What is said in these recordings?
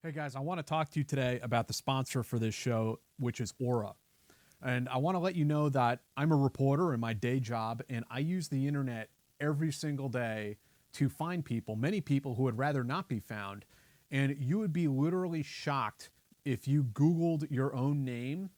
Hey guys, I want to talk to you today about the sponsor for this show, which is Aura. And I want to let you know that I'm a reporter in my day job, and I use the internet every single day to find people, many people who would rather not be found. And you would be literally shocked if you Googled your own name,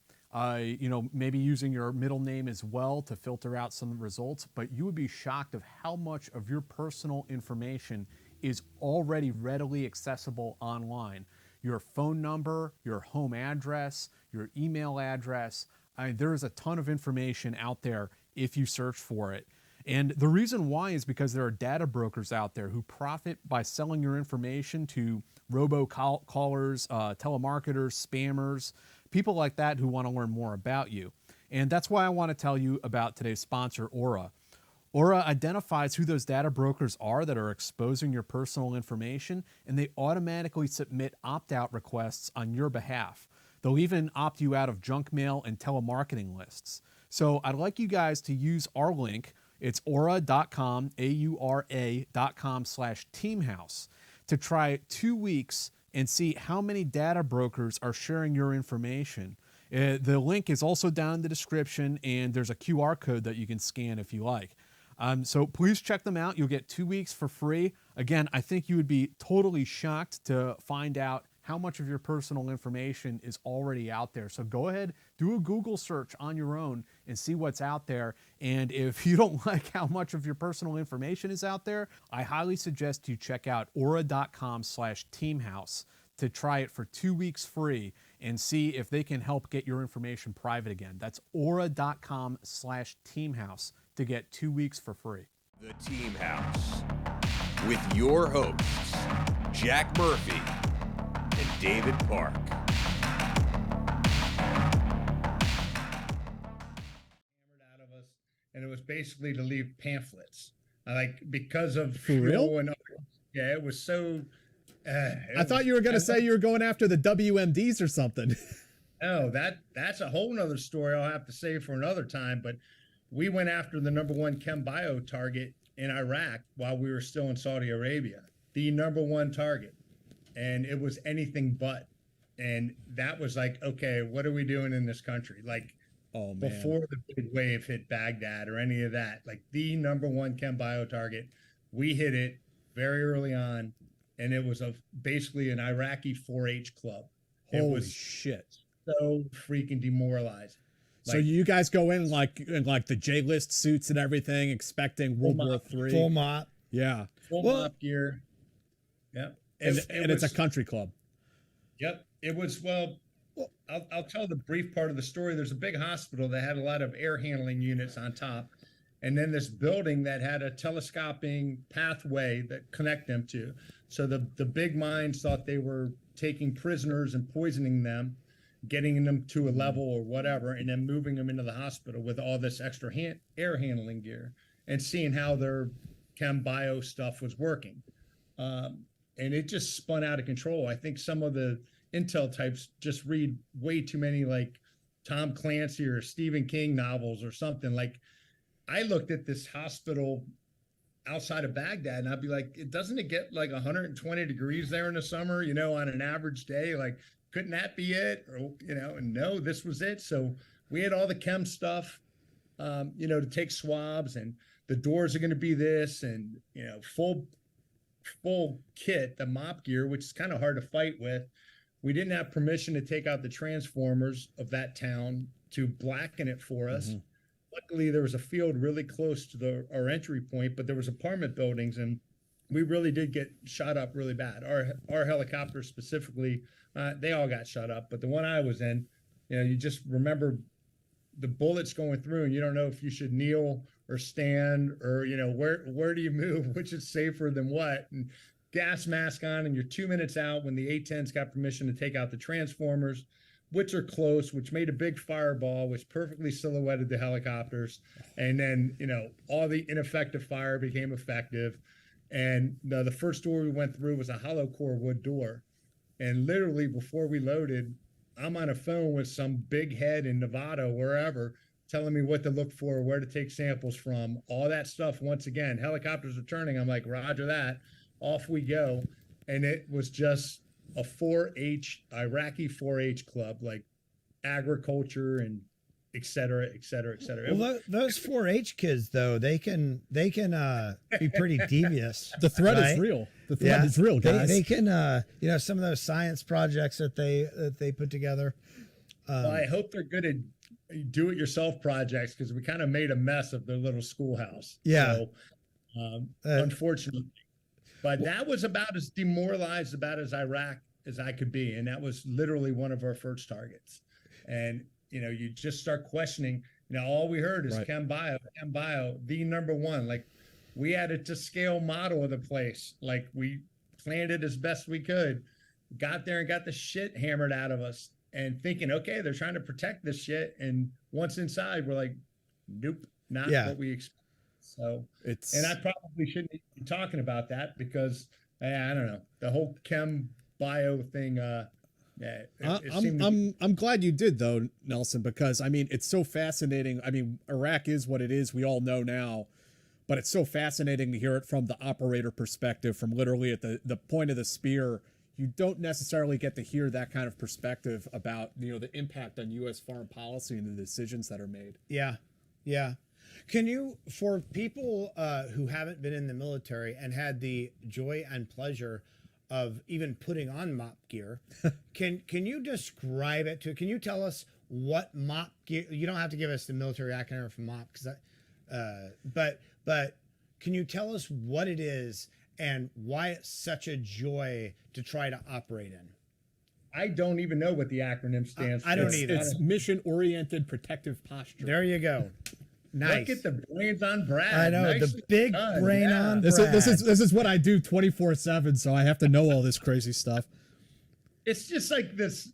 maybe using your middle name as well to filter out some results, but you would be shocked of how much of your personal information is already readily accessible online. Your phone number, your home address, your email address. There is a ton of information out there if you search for it. And the reason why is because there are data brokers out there who profit by selling your information to robocallers, telemarketers, spammers, people like that who want to learn more about you. And that's why I want to tell you about today's sponsor, Aura. Aura identifies who those data brokers are that are exposing your personal information, and they automatically submit opt-out requests on your behalf. They'll even opt you out of junk mail and telemarketing lists. So I'd like you guys to use our link. It's aura.com, aura.com/teamhouse, to try 2 weeks and see how many data brokers are sharing your information. The link is also down in the description, and there's a QR code that you can scan if you like. So please check them out. You'll get 2 weeks for free. Again, I think you would be totally shocked to find out how much of your personal information is already out there. So go ahead, do a Google search on your own and see what's out there. And if you don't like how much of your personal information is out there, I highly suggest you check out aura.com/teamhouse to try it for 2 weeks free and see if they can help get your information private again. That's aura.com/teamhouse to get 2 weeks for free. The Team House with your hosts, Jack Murphy and David Park. Hammered out of us, and it was basically to leave pamphlets. Because of For real? Yeah, it was so. I thought you were going to say you were going after the WMDs or something. Oh, that's a whole nother story I'll have to save for another time. But we went after the number one chem bio target in Iraq while we were still in Saudi Arabia, the number one target. And it was anything but. And that was like, okay, what are we doing in this country? Like, Oh, man. before the big wave hit Baghdad or any of that, like the number one chem bio target, we hit it very early on. And it was basically an Iraqi 4-H club. Holy It was shit. so freaking demoralizing. So you guys go in like the J-list suits and everything, expecting World War III. Full mop. Yeah. Full mop gear. Yep. And it's a country club. Yep. It was, well, I'll tell the brief part of the story. There's a big hospital that had a lot of air handling units on top. And then this building that had a telescoping pathway that connect them to. So the big minds thought they were taking prisoners and poisoning them, getting them to a level or whatever, and then moving them into the hospital with all this extra air handling gear and seeing how their chem bio stuff was working. And it just spun out of control. I think some of the intel types just read way too many like Tom Clancy or Stephen King novels or something. Like, I looked at this hospital outside of Baghdad and I'd be like, doesn't it get like 120 degrees there in the summer, on an average day? Like, couldn't that be it? Or, and no, this was it. So we had all the chem stuff, to take swabs, and the doors are going to be this, and, full kit, the mop gear, which is kind of hard to fight with. We didn't have permission to take out the transformers of that town to blacken it for us. Mm-hmm. Luckily, there was a field really close to our entry point, but there was apartment buildings, and we really did get shot up really bad. Our helicopter specifically, they all got shot up, but the one I was in, you just remember the bullets going through, and you don't know if you should kneel or stand or, where do you move, which is safer than what, and gas mask on, and you're 2 minutes out when the A-10s got permission to take out the transformers, which are close, which made a big fireball, which perfectly silhouetted the helicopters. And then, all the ineffective fire became effective. And the first door we went through was a hollow core wood door. And literally before we loaded, I'm on a phone with some big head in Nevada, wherever, telling me what to look for, where to take samples from, all that stuff. Once again, helicopters are turning. I'm like, Roger that. Off we go. And it was just a 4-H Iraqi 4-H club, like agriculture and et cetera, et cetera, et cetera. Well, those 4-H kids though, they can be pretty devious. The threat right? is real. The threat is real, guys. They can some of those science projects that they put together. Well, I hope they're good at do-it-yourself projects, because we kind of made a mess of their little schoolhouse. Yeah. So, unfortunately, but that was about as demoralized about as Iraq as I could be, and that was literally one of our first targets. And you just start questioning. All we heard is Right. Chem Bio, the number one. Like, we had a to scale model of the place. Like, we planned it as best we could, got there and got the shit hammered out of us, and thinking, okay, they're trying to protect this shit. And once inside, we're like, nope, not what we expect. So and I probably shouldn't be talking about that, because I don't know, the whole Chem Bio thing. I'm glad you did though, Nelson, because I mean, it's so fascinating. I mean, Iraq is what it is. We all know now, but it's so fascinating to hear it from the operator perspective, from literally at the point of the spear. You don't necessarily get to hear that kind of perspective about, the impact on U.S. foreign policy and the decisions that are made. Yeah. Yeah. Can you, for people who haven't been in the military and had the joy and pleasure of even putting on MOP gear, can you describe it can you tell us what MOP gear? You don't have to give us the military acronym for MOP, but can you tell us what it is and why it's such a joy to try to operate in? I don't even know what the acronym stands for. I don't either. It's mission-oriented protective posture. There you go. Nice. Look at the brains on Brad. I know, Nicely the big done. brain Yeah. on This Brad. is what I do 24/7, so I have to know all this crazy stuff. It's just like this.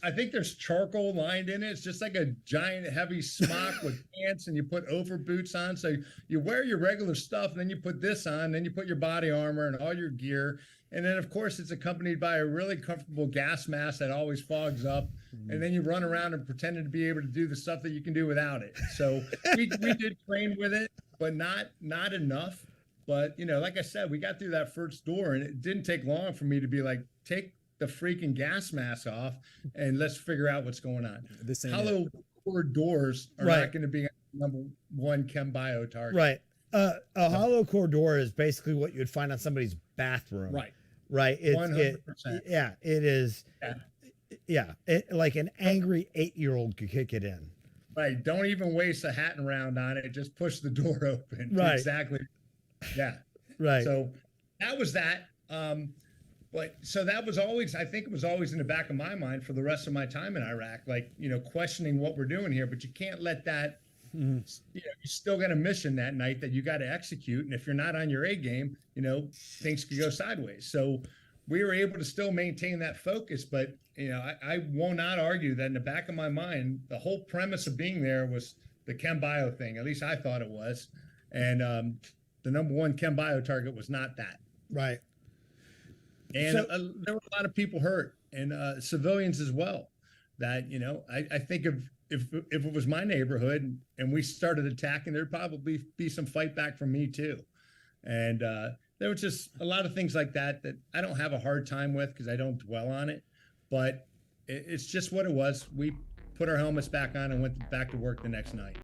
I think there's charcoal lined in it. It's just like a giant heavy smock with pants, and you put over boots on. So you wear your regular stuff, and then you put this on, then you put your body armor and all your gear. And then, of course, it's accompanied by a really comfortable gas mask that always fogs up. And then you run around and pretending to be able to do the stuff that you can do without it. So we did train with it, but not enough. But, like I said, we got through that first door, and it didn't take long for me to be like, take the freaking gas mask off and let's figure out what's going on. Hollow core doors are not going to be number one Chem Bio target. Right. A hollow core door is basically what you'd find on somebody's bathroom. Right. Right. 100%. It is. Yeah. Like an angry 8-year-old could kick it in. Right. Don't even waste a hatting round on it. Just push the door open. Right. Exactly. Yeah. Right. So that was that. But so that was always, I think it was always in the back of my mind for the rest of my time in Iraq, like, questioning what we're doing here, but you can't let that, you still got a mission that night that you got to execute. And if you're not on your A game, things could go sideways. So we were able to still maintain that focus, but, I will not argue that in the back of my mind, the whole premise of being there was the Chem Bio thing. At least I thought it was. And the number one Chem Bio target was not that. Right. And there were a lot of people hurt, and civilians as well. That, I think if it was my neighborhood and we started attacking, there'd probably be some fight back from me too. And there was just a lot of things like that I don't have a hard time with, because I don't dwell on it. But it's just what it was. We put our helmets back on and went back to work the next night.